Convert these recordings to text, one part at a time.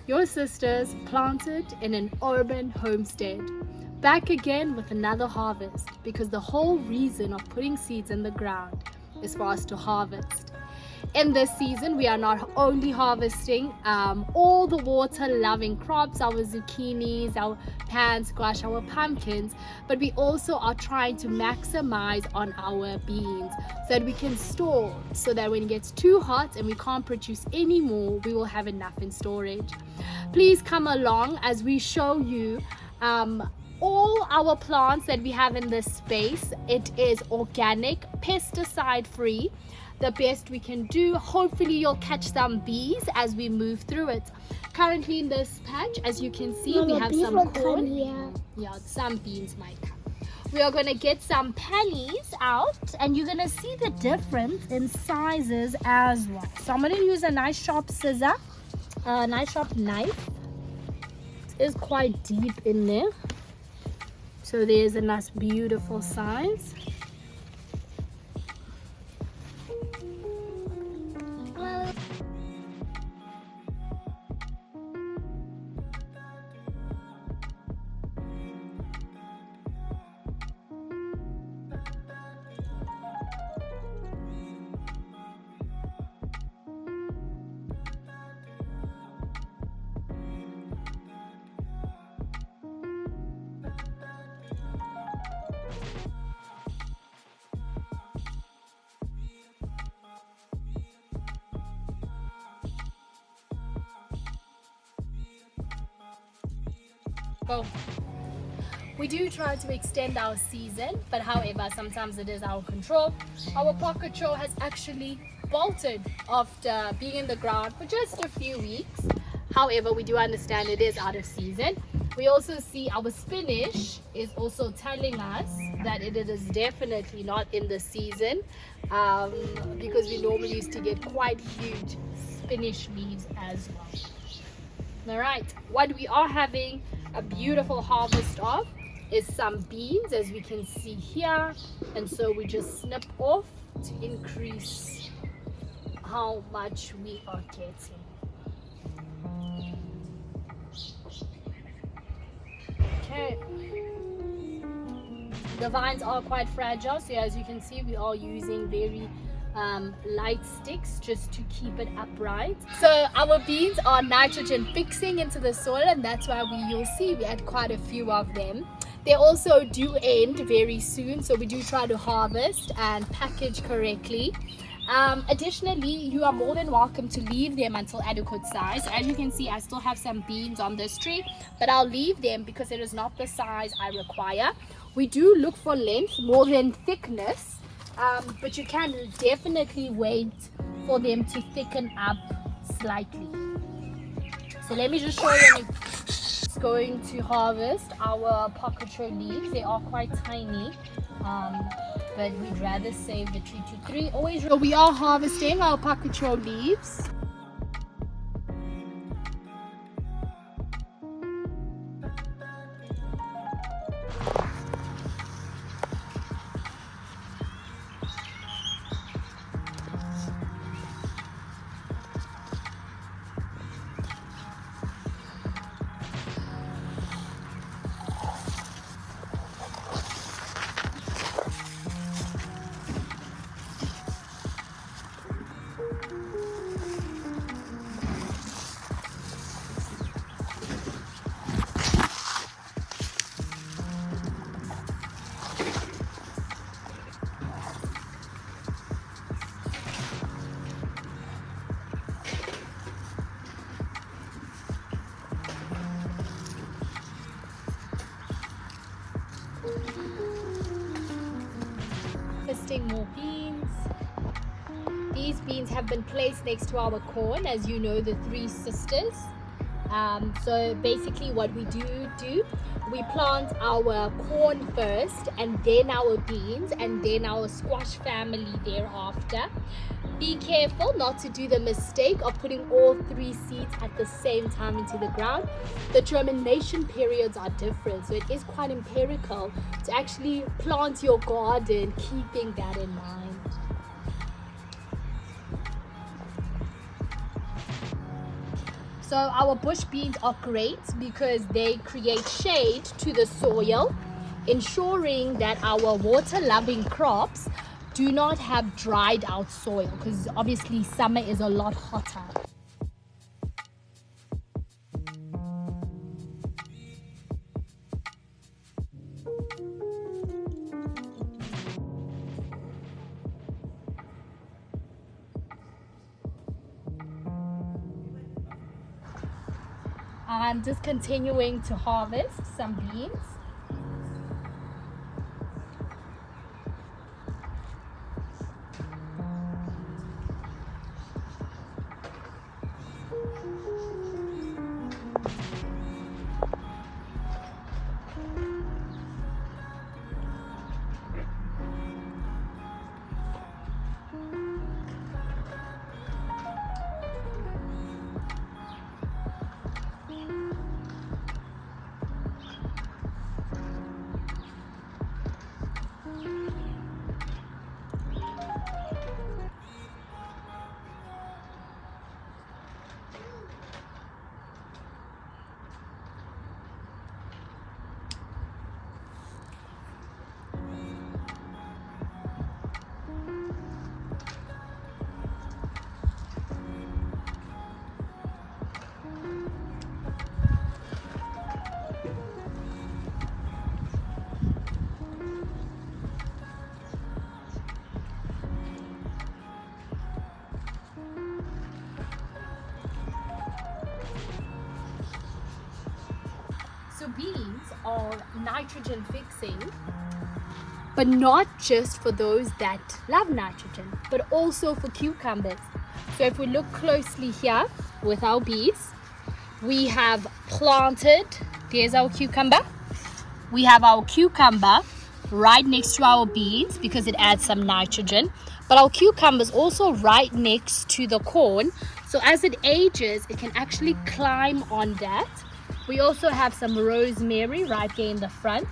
your sisters planted in an urban homestead, back again with another harvest, because the whole reason of putting seeds in the ground is for us to harvest. In this season, we are not only harvesting all the water-loving crops, our zucchinis, our pan squash, our pumpkins, but we also are trying to maximize on our beans so that we can store, so that when it gets too hot and we can't produce anymore, we will have enough in storage. Please come along as we show you all our plants that we have in this space. It is organic, pesticide free, the best we can do. Hopefully you'll catch some bees as we move through it. Currently in this patch, as you can see, we have some corn. Yeah, some beans might come. We are going to get some pennies out, and you're going to see the difference in sizes as well. So I'm going to use a nice sharp scissor, a nice sharp knife. It is quite deep in there, so there's a nice beautiful size. Go. We do try to extend our season, but however, sometimes it is our control. Our pocket show has actually bolted after being in the ground for just a few weeks. However, we do understand it is out of season. We also see our spinach is also telling us that it is definitely not in the season, because we normally used to get quite huge spinach leaves as well. All right, what we are having a beautiful harvest of is some beans, as we can see here, and so we just snip off to increase how much we are getting. Okay, the vines are quite fragile, so as you can see, we are using very light sticks just to keep it upright. So our beans are nitrogen fixing into the soil, and that's why you'll see we had quite a few of them. They also do end very soon, so we do try to harvest and package correctly. Additionally, you are more than welcome to leave them until adequate size. As you can see, I still have some beans on this tree, but I'll leave them because it is not the size I require. We do look for length more than thickness, but you can definitely wait for them to thicken up slightly. So let me just show you. It's going to harvest our pocket show leaves. They are quite tiny, but we'd rather save the 2 to 3. Always. So we are harvesting our pocket show leaves. Harvesting more beans. These beans have been placed next to our corn, as you know, the 3 sisters. So basically what we do, we plant our corn first, and then our beans, and then our squash family thereafter. Be careful not to do the mistake of putting all 3 seeds at the same time into the ground. The germination periods are different, so it is quite empirical to actually plant your garden keeping that in mind. So our bush beans are great because they create shade to the soil, ensuring that our water-loving crops do not have dried out soil, because obviously summer is a lot hotter. I'm just continuing to harvest some beans. So beans are nitrogen fixing, but not just for those that love nitrogen, but also for cucumbers. So if we look closely here with our beans, we have planted, there's our cucumber. We have our cucumber right next to our beans because it adds some nitrogen. But our cucumber is also right next to the corn. So as it ages, it can actually climb on that. We also have some rosemary right there in the front,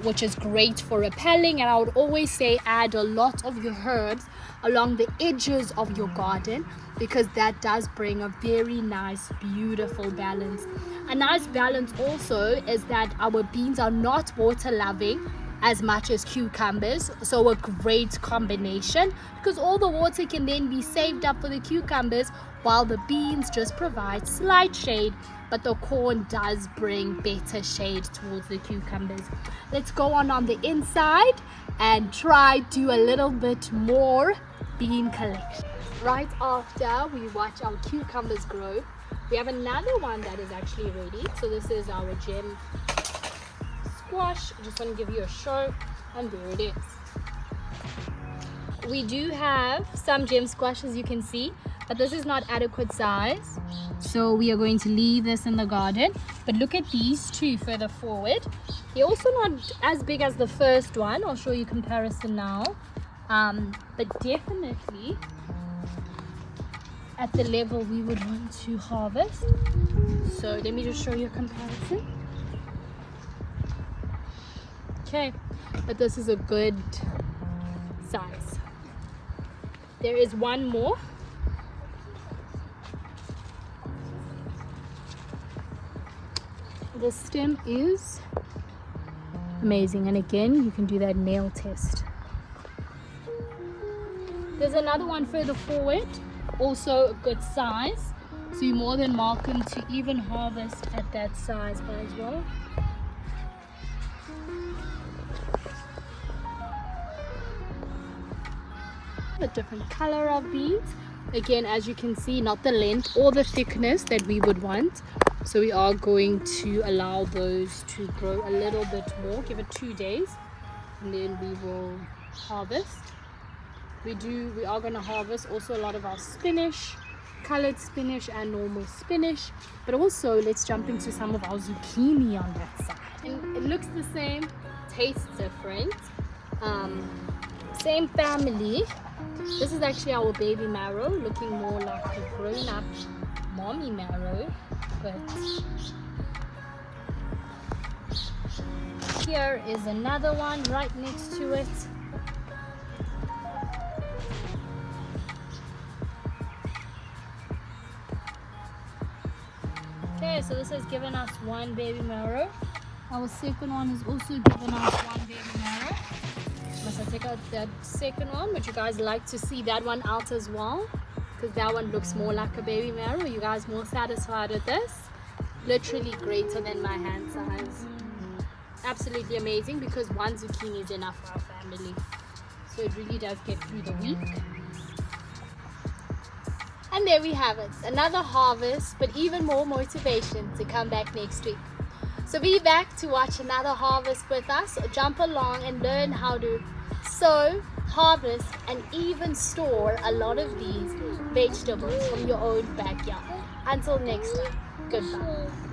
which is great for repelling. And I would always say add a lot of your herbs along the edges of your garden, because that does bring a very nice, beautiful balance. A nice balance also is that our beans are not water loving as much as cucumbers, so a great combination, because all the water can then be saved up for the cucumbers while the beans just provide slight shade, but the corn does bring better shade towards the cucumbers. Let's go on the inside and try do a little bit more bean collection. Right after we watch our cucumbers grow, we have another one that is actually ready. So this is our gem squash. I just want to give you a show, and there it is. We do have some gem squash, as you can see, but this is not adequate size, so we are going to leave this in the garden. But look at these two further forward. They're also not as big as the first one. I'll show you comparison now, but definitely at the level we would want to harvest. So let me just show you a comparison. Okay, but this is a good size. There is one more. The stem is amazing, and again you can do that nail test. There's another one further forward, also a good size, so you're more than welcome to even harvest at that size as well. A different color of beans, again, as you can see, not the length or the thickness that we would want, so we are going to allow those to grow a little bit more, give it 2 days, and then we will harvest. We are going to harvest also a lot of our spinach, colored spinach and normal spinach, but also let's jump into some of our zucchini on that side. And it looks the same, tastes different, same family. This is actually our baby marrow, looking more like a grown-up mommy marrow, but here is another one right next to it. Okay, so this has given us one baby marrow. Our second one has also given us one baby marrow. Must I take out that second one? Would you guys like to see that one out as well? Because that one looks more like a baby marrow. Are you guys more satisfied with this? Literally greater than my hand size. Absolutely amazing, because one zucchini is enough for our family. So it really does get through the week. And there we have it, another harvest, but even more motivation to come back next week. So be back to watch another harvest with us, or jump along and learn how to sow, harvest, and even store a lot of these vegetables from your own backyard. Until next time, goodbye.